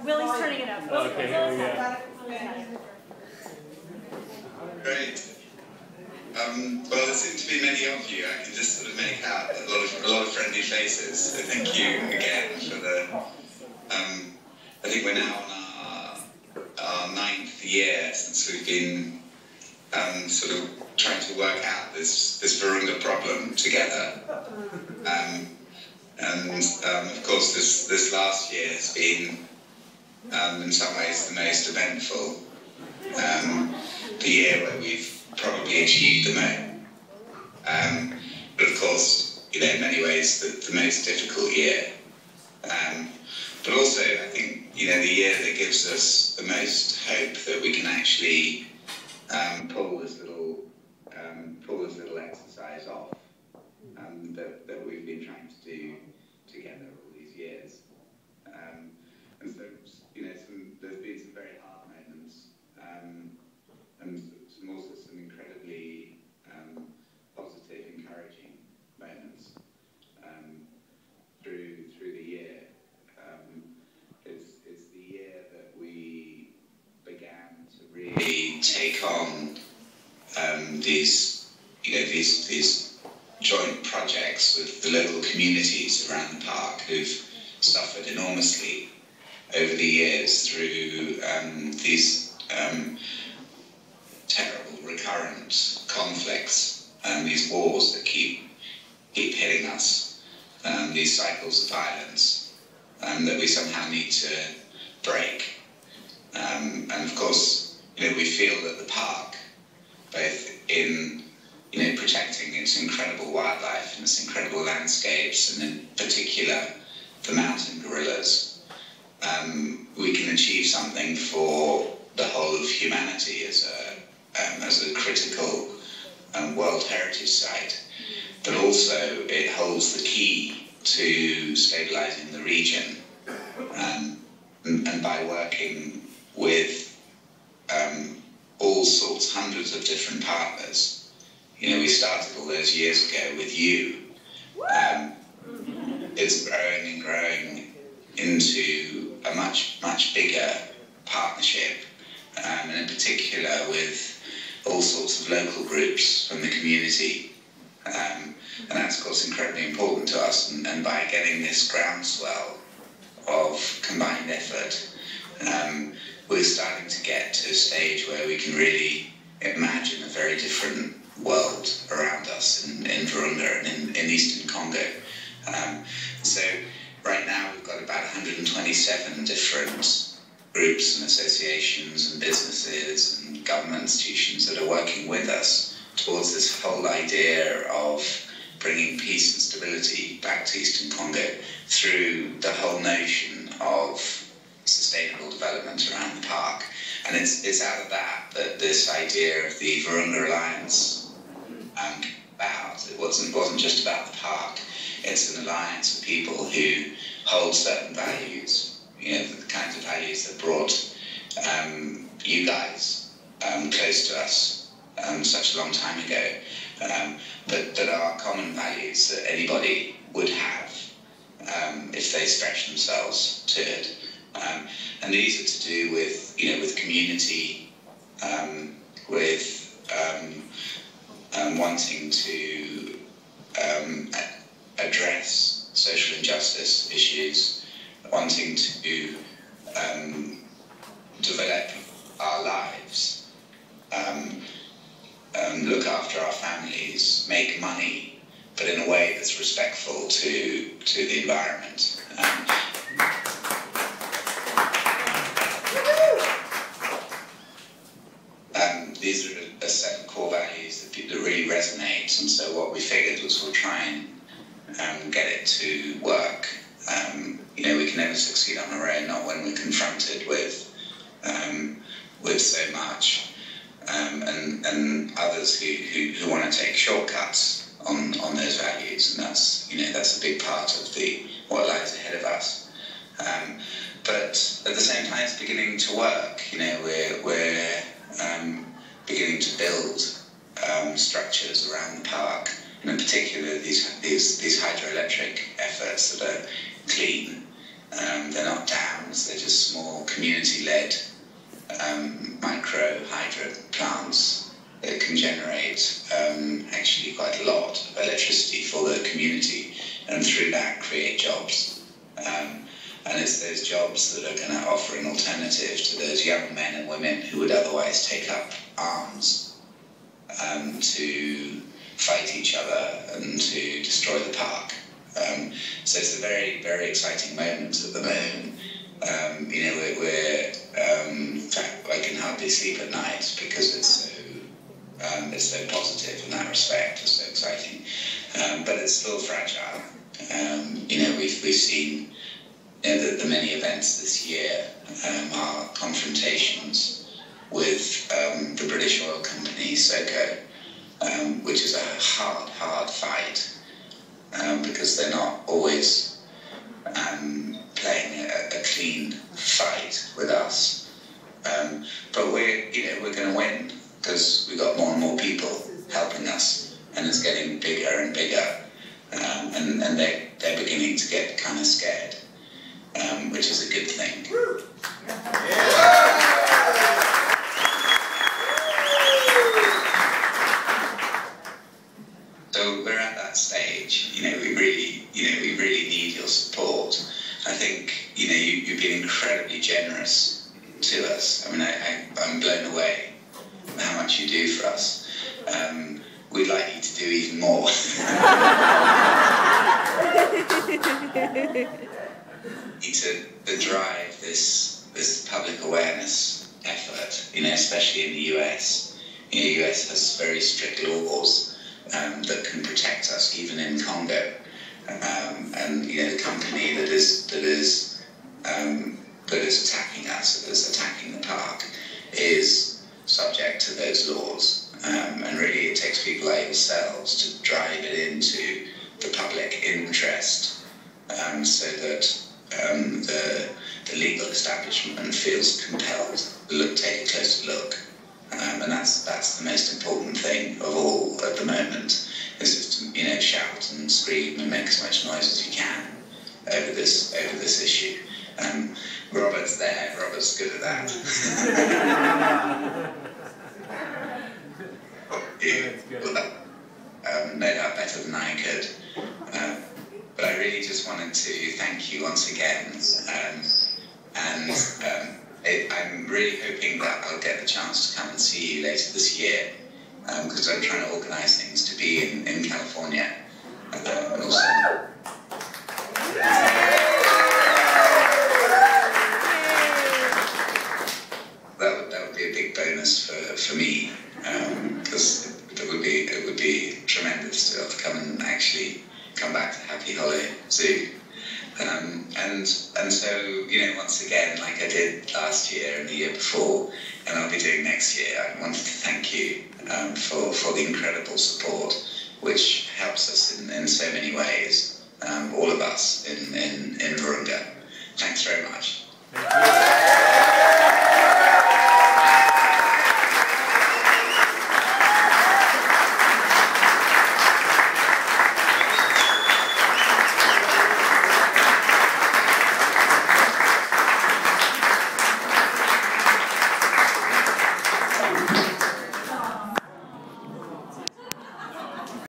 Willie's turning it up. Okay, here we go. Great. Well, there seem to be many of you. I can just sort of make out a lot of friendly faces. So thank you again for the. I think we're now on our 9th year since we've been sort of trying to work out this Virunga problem together. Of course, this last year has been, in some ways, the most eventful. The year where we've probably achieved the most. But of course, in many ways, the most difficult year. But also, I think, the year that gives us the most hope that we can actually pull this little exercise off that we've been trying to do together all these years. And so, there's been some very hard moments, and also some incredibly positive, encouraging moments through the year. It's the year that we began to really take on these joint projects with the local communities around the park who've suffered enormously over the years through these terrible recurrent conflicts and these wars that keep hitting us, these cycles of violence that we somehow need to break. And of course, we feel that the park, both in protecting its incredible wildlife and its incredible landscapes, and in particular the mountain gorillas, we can achieve something for the whole of humanity as a critical World Heritage Site. But also it holds the key to stabilizing the region, and by working with all sorts, hundreds of different partners. We started all those years ago with you. It's growing and growing into a much, much bigger partnership, and in particular with all sorts of local groups from the community. And that's, of course, incredibly important to us. And by getting this groundswell of combined effort, we're starting to get to a stage where we can really imagine a very different world around us in Virunga and in Eastern Congo. So right now we've got about 127 different groups and associations and businesses and government institutions that are working with us towards this whole idea of bringing peace and stability back to Eastern Congo through the whole notion of sustainable development around the park. And it's out of that this idea of the Virunga Alliance came about. It wasn't just about the park. It's an alliance of people who hold certain values, the kinds of values that brought you guys close to us such a long time ago, but that are common values that anybody would have if they stretch themselves to it. And these are to do with, with community, with wanting to address social injustice issues, wanting to develop our lives, look after our families, make money, but in a way that's respectful to the environment. These are a set of core values that really resonate. And so what we figured was we'll try and get it to work. We can never succeed on our own, not when we're confronted with so much, and others who want to take shortcuts on those values, and that's a big part of what lies ahead of us. But at the same time, it's beginning to work. We're beginning to build structures around the park, and in particular these hydroelectric efforts that are clean. They're not dams; they're just small community-led micro hydro plants that can generate actually quite a lot of electricity for the community, and through that create jobs. And it's those jobs that are going to offer an alternative to those young men and women who would otherwise take up arms to fight each other and to destroy the park. So it's a very, very exciting moment at the moment. In fact, I can hardly sleep at night because it's so positive in that respect. It's so exciting, but it's still fragile. We've seen the many events this year are confrontations with the British oil company SOCO, which is a hard fight because they're not always playing a clean fight with us. But we're going to win because we've got more and more people helping us, and it's getting bigger and bigger, and they're beginning to get kind of scared, which is a good thing. So we're at that stage. We really need your support. I think you've been incredibly generous to us. I mean, I'm blown away by how much you do for us. We'd like you to do even more. To drive this public awareness effort, especially in the US. The US has very strict laws that can protect us, even in Congo. And the company that is attacking us, that is attacking the park, is subject to those laws. And really, it takes people like yourselves to drive it into the public interest, so that the legal establishment feels compelled to take a closer look. And that's the most important thing of all at the moment, is to shout and scream and make as much noise as you can over this issue. Robert's there. Robert's good at that. No doubt better than I could. But I really just wanted to thank you once again, I'm really hoping that I'll get the chance to come and see you later this year, because I'm trying to organise things to be in California. And also, that would be a big bonus for me, because it would be tremendous to be able to come and actually come back to Happy Hollow Zoo. And so, once again, like I did last year and the year before, and I'll be doing next year, I wanted to thank you for the incredible support, which helps us in so many ways, all of us in Virunga.